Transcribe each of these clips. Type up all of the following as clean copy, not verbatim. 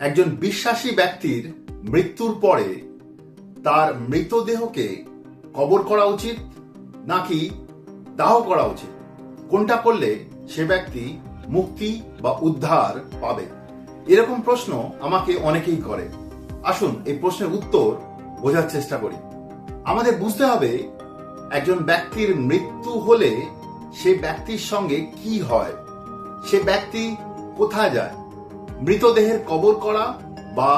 একজন বিশ্বাসী ব্যক্তির মৃত্যুর পরে তার মৃতদেহকে কবর করা উচিত নাকি দাহ করা উচিত? কোনটা করলে সে ব্যক্তি মুক্তি বা উদ্ধার পাবে? এরকম প্রশ্ন আমাকে অনেকেই করে। আসুন এই প্রশ্নের উত্তর বোঝার চেষ্টা করি। আমাদের বুঝতে হবে একজন ব্যক্তির মৃত্যু হলে সে ব্যক্তির সঙ্গে কি হয়, সে ব্যক্তি কোথায় যায়। মৃতদেহের কবর করা বা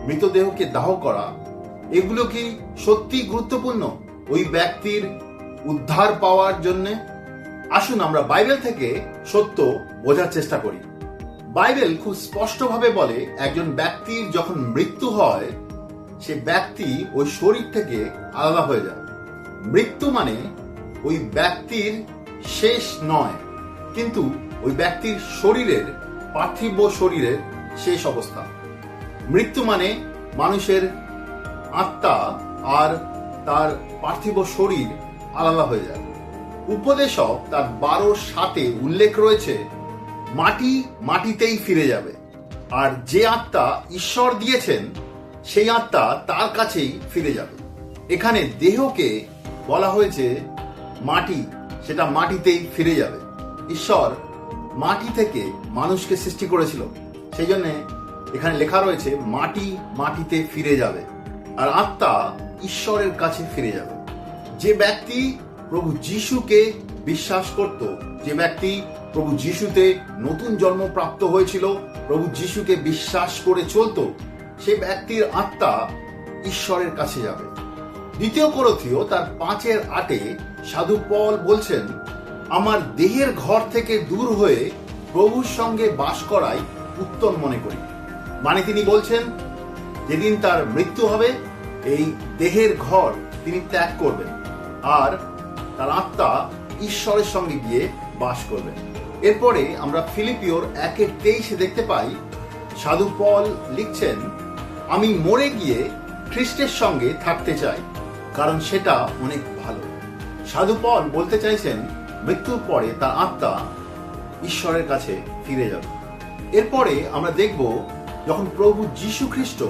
মৃতদেহকে দাহ করা এগুলো কি সত্যি গুরুত্বপূর্ণ ওই ব্যক্তির উদ্ধার পাওয়ার জন্য? আসুন আমরা বাইবেল থেকে সত্য বোঝার চেষ্টা করি। বাইবেল খুব স্পষ্টভাবে বলে একজন ব্যক্তির যখন মৃত্যু হয় সে ব্যক্তি ওই শরীর থেকে আলাদা হয়ে যায়। মৃত্যু মানে ওই ব্যক্তির শেষ নয়, কিন্তু ওই ব্যক্তির শরীরের, পার্থিব শরীরের শেষ অবস্থা। মৃত্যু মানে মানুষের আত্মা আর তার পার্থিব শরীর আলাদা হয়ে যায়। উপদেশক তার 12:7 উল্লেখ রয়েছে মাটি মাটিতেই ফিরে যাবে, আর যে আত্মা ঈশ্বর দিয়েছেন সেই আত্মা তার কাছেই ফিরে যাবে। এখানে দেহকে বলা হয়েছে মাটি, সেটা মাটিতেই ফিরে যাবে। ঈশ্বর মাটি থেকে মানুষকে সৃষ্টি করেছিল, সেই জন্য এখানে লেখা রয়েছে মাটি মাটিতে ফিরে যাবে, আর আত্মা ঈশ্বরের কাছে ফিরে যাবে। যে ব্যক্তি প্রভু যিশুকে বিশ্বাস করত, যে ব্যক্তি প্রভু যিশুতে নতুন জন্ম প্রাপ্ত হয়েছিল, প্রভু যিশুকে বিশ্বাস করে চলতো, সে ব্যক্তির আত্মা ঈশ্বরের কাছে যাবে। 2 কোরিন্থীয় তার 5:8 সাধু পল বলছেন, আমার দেহের ঘর থেকে দূর হয়ে প্রভুর সঙ্গে বাস করাই উত্তম মনে করি। মানে তিনি বলছেন যেদিন তার মৃত্যু হবে এই দেহের ঘর তিনি ত্যাগ করবেন, আর তার আত্মা ঈশ্বরের সঙ্গে গিয়ে বাস করবেন। এরপরে আমরা ফিলিপিওর 1:23 দেখতে পাই সাধু পল লিখছেন, আমি মরে গিয়ে খ্রিস্টের সঙ্গে থাকতে চাই, কারণ সেটা অনেক ভালো। সাধু পল বলতে চাইছেন মৃত্যুর পরে তার আত্মা ঈশ্বরের কাছে ফিরে যাবে। এরপরে আমরা দেখব যখন প্রভু যীশু খ্রিস্ট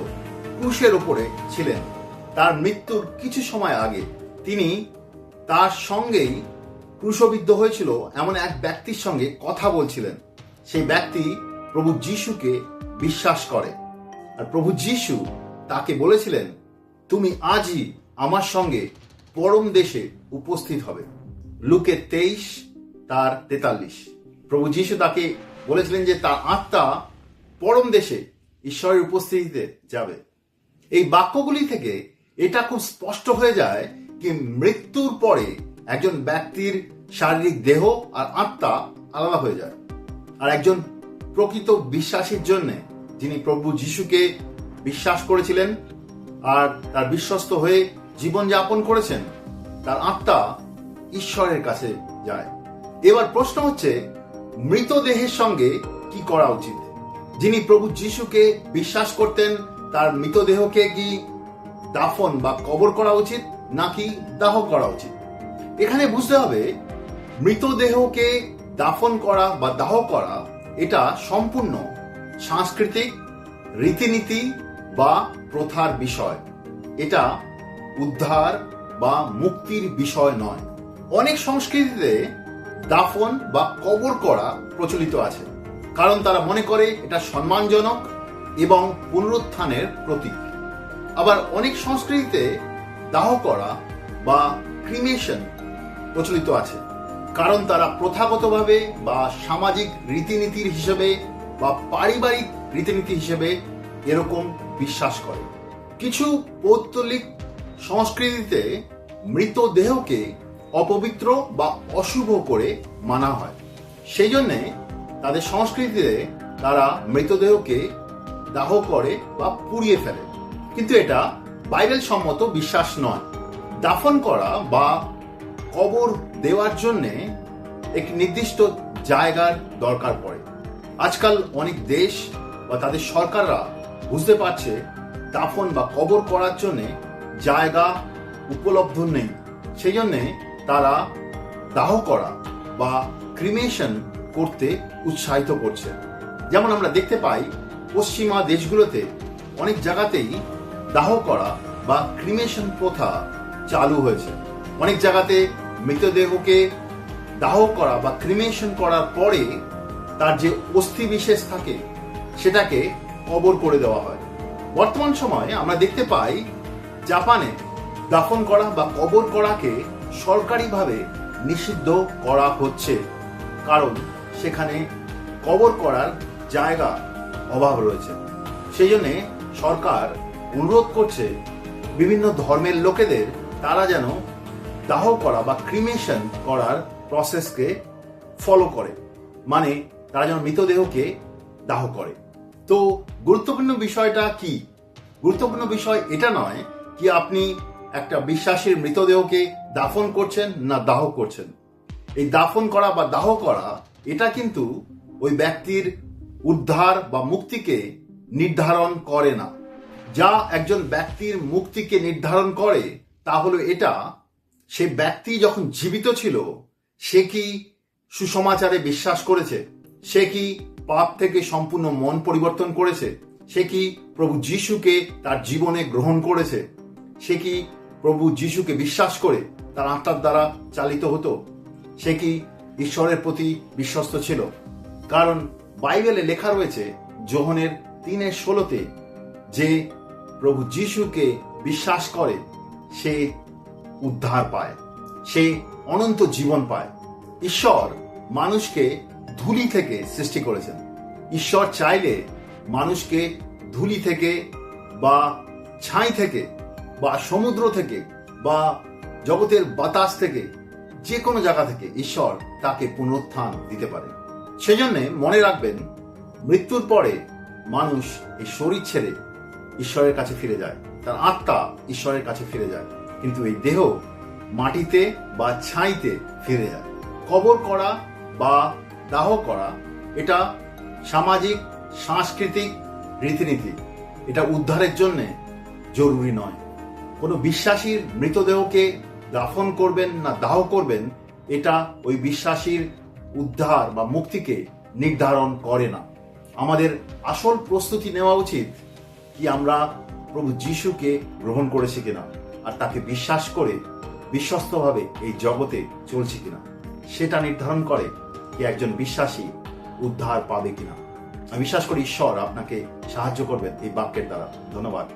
ক্রুশের উপরে ছিলেন, তার মৃত্যুর কিছু সময় আগে তিনি তার সঙ্গেই ক্রুশবিদ্ধ হয়েছিল এমন এক ব্যক্তির সঙ্গে কথা বলছিলেন। সেই ব্যক্তি প্রভু যীশুকে বিশ্বাস করে, আর প্রভু যীশু তাকে বলেছিলেন, তুমি আজই আমার সঙ্গে পরম দেশে উপস্থিত হবে। লুকে 23:43। প্রভু যীশু তাকে বলেছিলেন যে তার আত্মা পরম দেশে ঈশ্বরের উপস্থিতিতে যাবে। এই বাক্যগুলি থেকে এটা খুব স্পষ্ট হয়ে যায় কি মৃত্যুর পরে একজন ব্যক্তির শারীরিক দেহ আর আত্মা আলাদা হয়ে যায়। আর একজন প্রকৃত বিশ্বাসীর জন্য, যিনি প্রভু যিশুকে বিশ্বাস করেছিলেন আর তার বিশ্বস্ত হয়ে জীবন যাপন করেছেন, তার আত্মা ঈশ্বরের কাছে যায়। এবার প্রশ্ন হচ্ছে মৃতদেহের সঙ্গে কি করা উচিত? যিনি প্রভু যিশুকে বিশ্বাস করতেন তার মৃতদেহকে কি দাফন বা কবর করা উচিত নাকি দাহ করা উচিত? এখানে বুঝতে হবে মৃতদেহকে দাফন করা বা দাহ করা এটা সম্পূর্ণ সাংস্কৃতিক রীতিনীতি বা প্রথার বিষয়। এটা উদ্ধার বা মুক্তির বিষয় নয়। অনেক সংস্কৃতিতে দাফন বা কবর করা প্রচলিত আছে, কারণ তারা মনে করে এটা সম্মানজনক এবং পুনরুত্থানের প্রতীক। আবার অনেক সংস্কৃতিতে দাহ করা বা ক্রিমেশন প্রচলিত আছে, কারণ তারা প্রথাগতভাবে বা সামাজিক রীতিনীতির হিসেবে বা পারিবারিক রীতিনীতি হিসেবে এরকম বিশ্বাস করে। কিছু পৌত্তলিক সংস্কৃতিতে মৃতদেহকে অপবিত্র বা অশুভ করে মানা হয়, সেই জন্যে তাদের সংস্কৃতিতে তারা মৃতদেহকে দাহ করে বা পুড়িয়ে ফেলে। কিন্তু এটা বাইবেল সম্মত বিশ্বাস নয়। দাফন করা বা কবর দেওয়ার জন্যে এক নির্দিষ্ট জায়গার দরকার পড়ে। আজকাল অনেক দেশ বা তাদের সরকাররা বুঝতে পারছে দাফন বা কবর করার জন্য জায়গা উপলব্ধ নেই, সেই জন্যে তারা দাহ করা বা ক্রিমেশন করতে উৎসাহিত করছে। যেমন আমরা দেখতে পাই পশ্চিমা দেশগুলোতে অনেক জায়গাতেই দাহ করা বা ক্রিমেশন প্রথা চালু হয়েছে। অনেক জায়গাতে মৃতদেহকে দাহ করা বা ক্রিমেশন করার পরে তার যে অস্থি বিশেষ থাকে সেটাকে কবর করে দেওয়া হয়। বর্তমান সময়ে আমরা দেখতে পাই জাপানে দাফন করা বা কবর করাকে সরকারিভাবে নিষিদ্ধ করা হচ্ছে, কারণ সেখানে কবর করার জায়গা অভাব রয়েছে। সেই জন্যে সরকার অনুরোধ করছে বিভিন্ন ধর্মের লোকেদের তারা যেন দাহ করা বা ক্রিমেশন করার প্রসেসকে ফলো করে, মানে তারা যেন মৃতদেহকে দাহ করে। তো গুরুত্বপূর্ণ বিষয়টা কি? গুরুত্বপূর্ণ বিষয় এটা নয় কি আপনি একটা বিশ্বাসীর মৃতদেহকে দাফন করছেন না দাহ করছেন। এই দাফন করা বা দাহ করা এটা কিন্তু ওই ব্যক্তির উদ্ধার বা মুক্তিকে নির্ধারণ করে না। যা একজন ব্যক্তির মুক্তিকে নির্ধারণ করে তা হলো এটা, সে ব্যক্তি যখন জীবিত ছিল সে কি সুসমাচারে বিশ্বাস করেছে, সে কি পাপ থেকে সম্পূর্ণ মন পরিবর্তন করেছে, সে কি প্রভু যিশুকে তার জীবনে গ্রহণ করেছে, সে কি প্রভু যিশুকে বিশ্বাস করে তার আত্মার দ্বারা চালিত হতো, সে কি ঈশ্বরের প্রতি বিশ্বস্ত ছিল। কারণ বাইবেলে লেখা রয়েছে যোহনের 3:16 যে প্রভু যিশুকে বিশ্বাস করে সে উদ্ধার পায়, সে অনন্ত জীবন পায়। ঈশ্বর মানুষকে ধুলি থেকে সৃষ্টি করেছেন। ঈশ্বর চাইলে মানুষকে ধুলি থেকে বা ছাই থেকে বা সমুদ্র থেকে বা জগতের বাতাস থেকে, যে কোনো জায়গা থেকে ঈশ্বর তাকে পুনরুত্থান দিতে পারে। সেজন্য মনে রাখবেন, মৃত্যুর পরে মানুষ এই শরীর ছেড়ে ঈশ্বরের কাছে ফিরে যায়, তার আত্মা ঈশ্বরের কাছে ফিরে যায়, কিন্তু এই দেহ মাটিতে বা ছাইতে ফিরে যায়। কবর করা বা দাহ করা এটা সামাজিক সাংস্কৃতিক রীতিনীতি, এটা উদ্ধারের জন্য জরুরি নয়। কোনো বিশ্বাসীর মৃতদেহকে দাফন করবেন না দাহ করবেন এটা ওই বিশ্বাসীর উদ্ধার বা মুক্তিকে নির্ধারণ করে না। আমাদের আসল প্রস্তুতি নেওয়া উচিত কি আমরা প্রভু যিশুকে গ্রহণ করেছি কিনা, আর তাকে বিশ্বাস করে বিশ্বস্তভাবে এই জগতে চলছে কিনা, সেটা নির্ধারণ করে কি একজন বিশ্বাসী উদ্ধার পাবে কিনা। আমি বিশ্বাস করি ঈশ্বর আপনাকে সাহায্য করবেন এই বাক্যের দ্বারা। ধন্যবাদ।